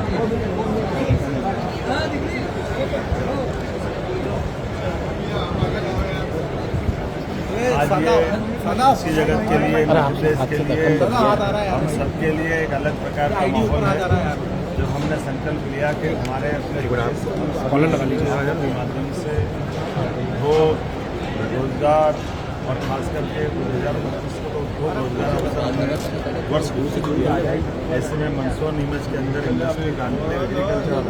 आज ये इसी जगत के लिए, देश के लिए, हम सबके लिए एक अलग प्रकार का माहौल है। जो हमने संकल्प लिया कि हमारे अपने के माध्यम से वो रोजगार और खास करके 2025 को वो रोजगार वर्ष घोषित किया। ऐसे में मंदसौर नीमच के अंदर इंडस्ट्री कॉन्क्लेव एग्रीकल्चर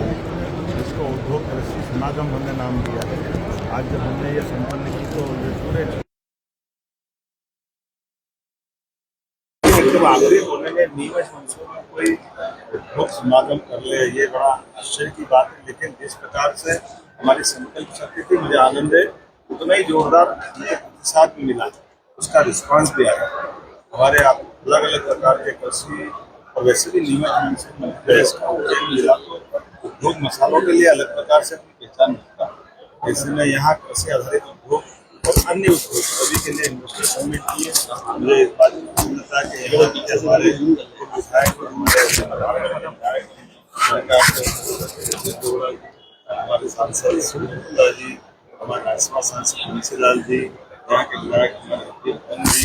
जिसको उद्योग कृषि समागम हमने नाम दिया है। आज जब हमने ये संपन्न की तो ये पूरे आखिरी बोलने में नीमच मंदसौर में कोई उद्योग समागम कर ले, ये बड़ा आश्चर्य की बात है। लेकिन जिस प्रकार से हमारी संकल्प शक्ति थी, मुझे आनंद है उतना ही जोरदार प्रतिसाद भी मिला, उसका रिस्पांस भी आया। हमारे अलग अलग प्रकार के कृषि और वैसे भी नीमच में का मिला तो उद्योग मसालों के लिए अलग प्रकार से अपनी पहचान रखता है। ऐसे में यहाँ कृषि आधारित उद्योग और अन्य उद्योग सभी के लिए इंडस्ट्री समिट की है। मुझे इस बात की चिंता कि हमारे हमारे सांसद सुनीता जी, हमारे राज्यसभा सांसद मुंशीलाल जी, यहाँ के विधायक हमारे जी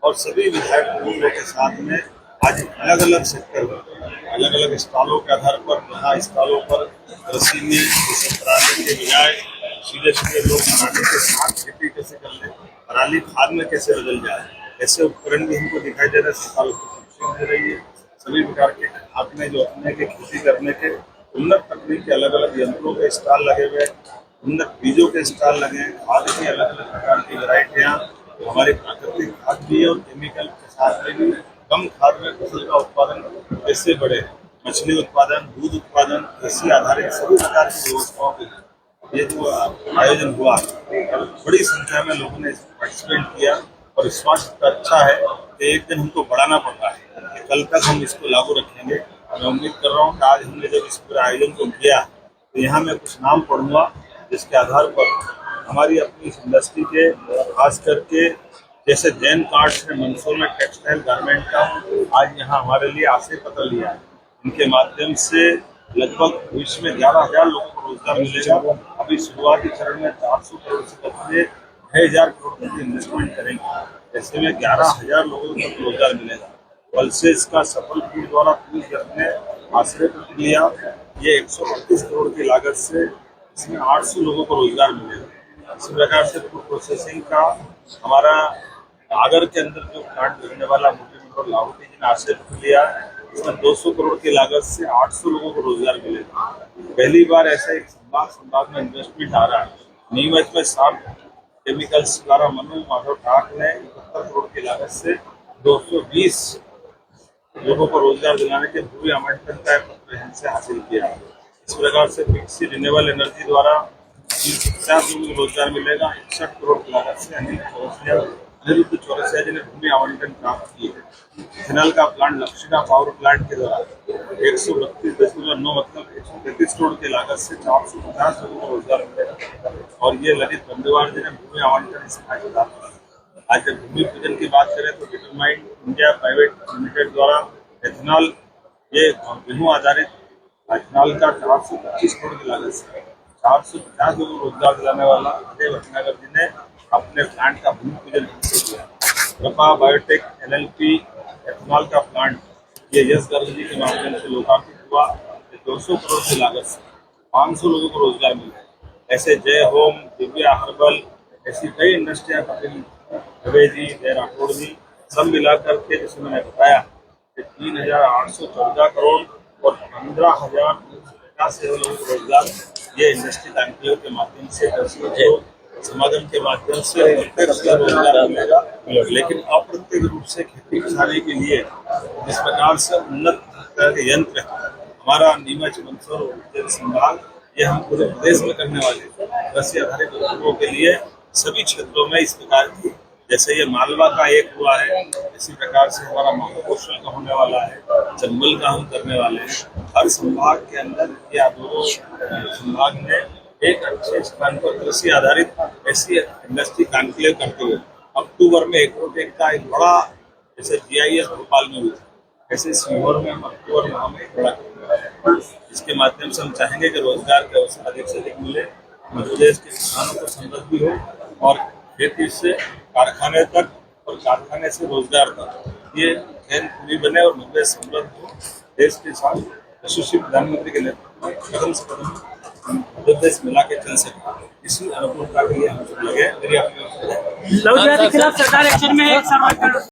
और सभी विधायक मित्रों के साथ में आज अलग अलग सेक्टर में अलग अलग स्टॉलों के आधार पर यहाँ स्टॉलों पर कृषि में जैसे पराली के बजाय सीधे सीधे लोग पराली के साथ खेती कैसे कर ले, पराली खाद में कैसे बदल जाए, ऐसे उपकरण भी हमको दिखाई दे रहे हैं। सरकार उसको सब्सिडी दे रही है। सभी प्रकार के खाद में जो अपने के खेती करने के उन्नत तकनीक के अलग अलग यंत्रों के स्टॉल लगे हुए, उन्नत बीजों के स्टॉल लगे, खाद की अलग अलग प्रकार की वैरायटियाँ, हमारी प्राकृतिक खाद भी और केमिकल के साथ में भी कम खाद में फसल का उत्पादन कैसे बढ़े, मछली उत्पादन, दूध उत्पादन, कृषि आधारित सभी प्रकार की व्यवस्थाओं के ये जो आयोजन हुआ, बड़ी संख्या में लोगों ने पार्टिसिपेट किया और विश्वास इतना अच्छा है कि एक दिन हमको बढ़ाना पड़ रहा है कि कल तक हम इसको लागू रखेंगे। मैं उम्मीद कर रहा हूँ कि आज हमने जब इस पूरे आयोजन को किया तो यहाँ मैं कुछ नाम पढ़ूंगा जिसके आधार पर हमारी अपनी इंडस्ट्री के खास करके जैसे जैन कार्ड्स ने मंदसौर में टेक्सटाइल गारमेंट का आज यहाँ हमारे लिए आश्रय पत्र लिया है। इनके माध्यम से लगभग भविष्य में 11,000 लोगों को रोजगार मिलेगा। अभी शुरुआती चरण में 400 करोड़ से बच्चे 6,000 करोड़ की इन्वेस्टमेंट करेंगे। ऐसे में 11,000 लोगों को रोजगार मिलेगा। पल्सेस का सफल फूड द्वारा ने आश्रय पत्र लिया। ये 132 करोड़ की लागत से इसमें 800 लोगों को रोजगार मिलेगा। इसी प्रकार से फूड प्रोसेसिंग का हमारा आगर के अंदर जो प्लांट बनने वाला मुख्यमंत्री लाहौटी जी ने आश्रय पत्र लिया, इसमें 200 करोड़ की लागत से 800 लोगों को रोजगार मिलेगा। पहली बार ऐसा एक संभाग में इन्वेस्टमेंट आ रहा है। नीमच में 7 केमिकल्स द्वारा मनु माधव ठाक ने 71 करोड़ की लागत से 220 लोगों को रोजगार दिलाने के भूमि आवंटन का पत्र इनसे हासिल किया। इस प्रकार से मिक्सी रिन्यूएबल एनर्जी द्वारा 350 लोगों को रोजगार मिलेगा। 61 करोड़ की लागत से अनिरुद्ध चौरसिया जी ने भूमि आवंटन प्राप्त की है। इथेनॉल का प्लांट लक्ष्मीना पावर प्लांट के द्वारा 132.9 मतलब 133 करोड़ की लागत से 450 लोगों को रोजगार मिलेगा। और ये ललित बंदेवार जी ने भूमि आवंटन इसका हिस्सा। आज जब भूमि पूजन की बात करें तो डिटरमाइंड इंडिया प्राइवेट लिमिटेड द्वारा एथेनॉल ये गेहूं आधारित एथेनॉल का 425 करोड़ की लागत से 450 लोगों को रोजगार दिलाने वाला अजय भटनागर जी ने अपने प्लांट का भूमि पूजन किया। रपा बायोटेक LLP एथेनॉल का प्लांट ये यश गर्ग जी के माध्यम से लोकार्पित हुआ। 200 करोड़ की लागत से 500 लोगों को रोजगार मिला। ऐसे जय होम, दिव्या हर्बल ऐसी कई इंडस्ट्रियां दवे जी, जय राठौड़ जी सब मिलाकर के जैसे मैंने बताया कि 3,814 करोड़ और 15,050 लोगों को रोजगार ये इंडस्ट्री कॉन्क्लेव के माध्यम से समागम के माध्यम से रोजगार मिलेगा। लेकिन अप्रत्यक्ष रूप से खेती किसानी के लिए जिस प्रकार से उन्नत तरह के यंत्र हमारा नीमच मंदसौर उज्जैन संभाग ये हम पूरे प्रदेश में करने वाले कृषि आधारित उद्योगों के लिए सभी क्षेत्रों में इस प्रकार की जैसे ये मालवा का एक हुआ है, इसी प्रकार से हमारा महाकौशल का होने वाला है, चंबल का हम करने वाले हैं। हर संभाग के अंदर या दोनों संभाग में एक अच्छे स्थान पर कृषि आधारित ऐसी इंडस्ट्री कॉन्क्लेव करते हुए अक्टूबर में एग्रोटेक का एक बड़ा जैसे GIS भोपाल में हुआ, ऐसे सीहोर में हम अक्टूबर माह में एक बड़ा इसका इसके माध्यम से हम चाहेंगे कि रोजगार के अवसर अधिक से अधिक मिले, मध्य प्रदेश के किसानों को समृद्धि हो और खेती से कारखाने तक और कारखाने से रोजगार तक ये चैन पूरी बने और मध्य प्रदेश समृद्ध हो। देश के साथ यशस्वी प्रधानमंत्री के नेतृत्व में कदम से कदम मध्य प्रदेश मिला के चल सके, इसी अनुकूलता के लिए हम सब लगे। मेरी अपनी लव जिहाद के खिलाफ सरकार एक्शन में है, एक